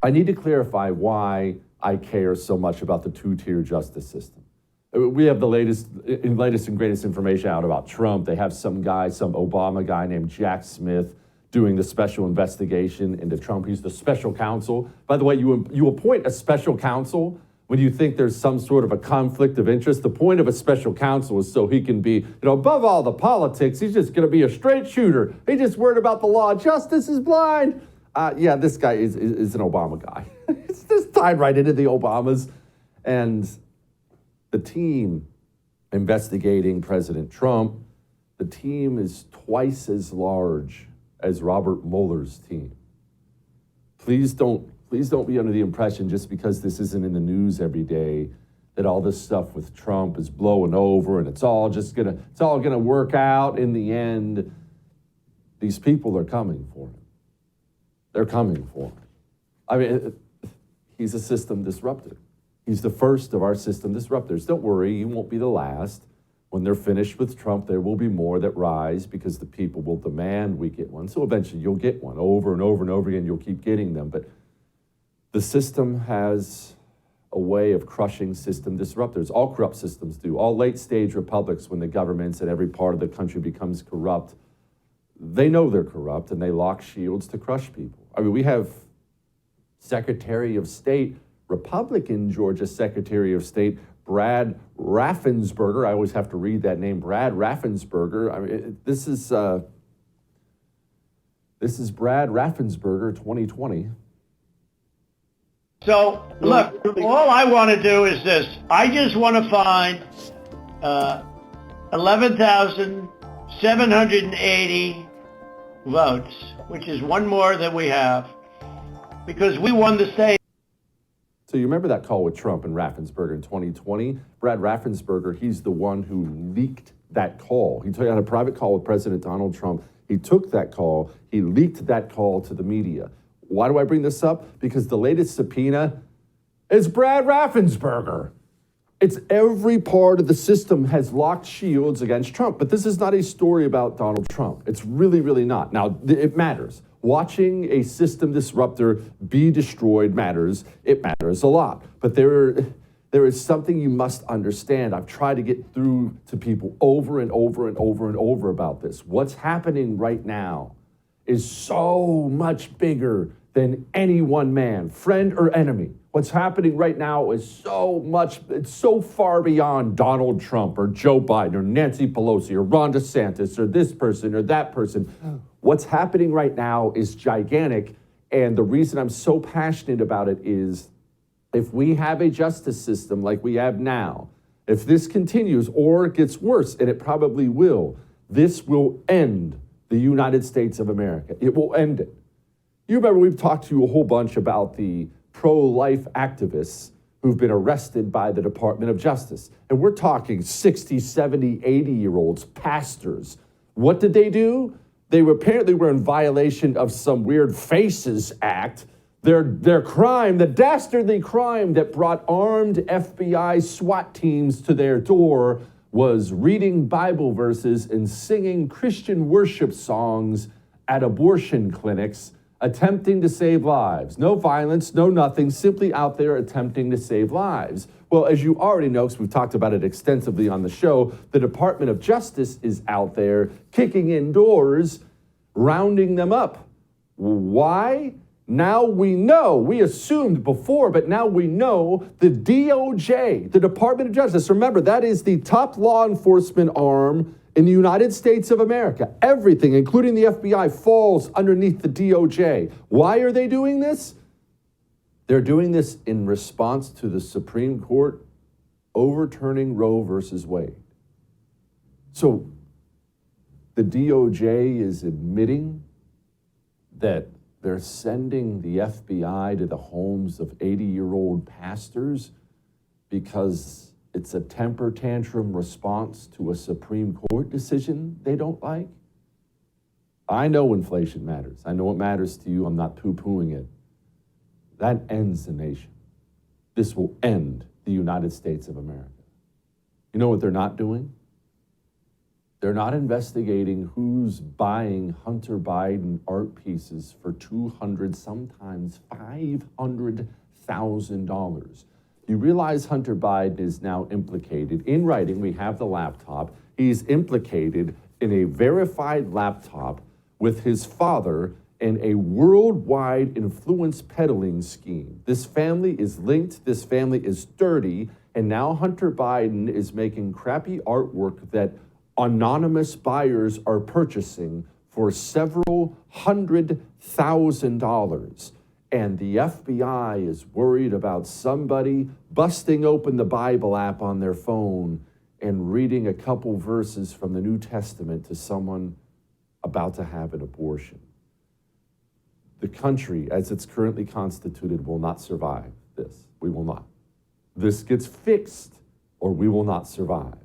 I need to clarify why I care so much about the two-tier justice system. We have the latest and greatest information out about Trump. They have some Obama guy named Jack Smith doing the special investigation into Trump. He's the special counsel. By the way, you appoint a special counsel when you think there's some sort of a conflict of interest. The point of a special counsel is so he can be, above all the politics, he's just going to be a straight shooter. He just worried about the law. Justice is blind. This guy is an Obama guy. It's just tied right into the Obamas. And the team investigating President Trump, the team is twice as large as Robert Mueller's team. Please don't be under the impression, just because this isn't in the news every day, that all this stuff with Trump is blowing over and it's all gonna work out in the end. These people are coming for him. They're coming for him. I mean, he's a system disruptor. He's the first of our system disruptors. Don't worry, he won't be the last. When they're finished with Trump, there will be more that rise because the people will demand we get one. So eventually you'll get one over and over and over again. You'll keep getting them. But the system has a way of crushing system disruptors. All corrupt systems do. All late-stage republics, when the governments in every part of the country becomes corrupt, they know they're corrupt and they lock shields to crush people. I mean, we have Secretary of State, Republican Georgia Secretary of State, Brad Raffensperger. I always have to read that name, Brad Raffensperger. I mean, this is Brad Raffensperger 2020. So, look, all I want to do is this. I just want to find 11,780 votes, which is one more than we have, because we won the state. So you remember that call with Trump and Raffensperger in 2020? Brad Raffensperger, he's the one who leaked that call. He had a private call with President Donald Trump. He took that call. He leaked that call to the media. Why do I bring this up? Because the latest subpoena is Brad Raffensperger. It's every part of the system has locked shields against Trump. But this is not a story about Donald Trump. It's really, really not. Now, it matters. Watching a system disruptor be destroyed matters. It matters a lot. But there is something you must understand. I've tried to get through to people over and over and over and over about this. What's happening right now is so much bigger than any one man, friend or enemy. What's happening right now is it's so far beyond Donald Trump or Joe Biden or Nancy Pelosi or Ron DeSantis or this person or that person. What's happening right now is gigantic. And the reason I'm so passionate about it is, if we have a justice system like we have now, if this continues or it gets worse, and it probably will, this will end the United States of America. It will end it. You remember we've talked to you a whole bunch about the pro-life activists who've been arrested by the Department of Justice. And we're talking 60, 70, 80-year-olds, pastors. What did they do? They apparently were in violation of some weird FACES Act. Their crime, the dastardly crime that brought armed FBI SWAT teams to their door, was reading Bible verses and singing Christian worship songs at abortion clinics, attempting to save lives. No violence, no nothing, simply out there attempting to save lives. Well, as you already know, because we've talked about it extensively on the show, the Department of Justice is out there kicking in doors, rounding them up. Why? Now we know, we assumed before, but now we know the DOJ, the Department of Justice, remember, that is the top law enforcement arm in the United States of America. Everything, including the FBI, falls underneath the DOJ. Why are they doing this? They're doing this in response to the Supreme Court overturning Roe versus Wade. So the DOJ is admitting that they're sending the FBI to the homes of 80-year-old pastors because it's a temper tantrum response to a Supreme Court decision they don't like. I know inflation matters. I know it matters to you. I'm not poo-pooing it. That ends the nation. This will end the United States of America. You know what they're not doing? They're not investigating who's buying Hunter Biden art pieces for $200, sometimes $500,000. You realize Hunter Biden is now implicated in writing. We have the laptop. He's implicated in a verified laptop with his father in a worldwide influence peddling scheme. This family is linked. This family is dirty. And now Hunter Biden is making crappy artwork that anonymous buyers are purchasing for several $100,000. And the FBI is worried about somebody busting open the Bible app on their phone and reading a couple verses from the New Testament to someone about to have an abortion. The country, as it's currently constituted, will not survive this. We will not. This gets fixed, or we will not survive.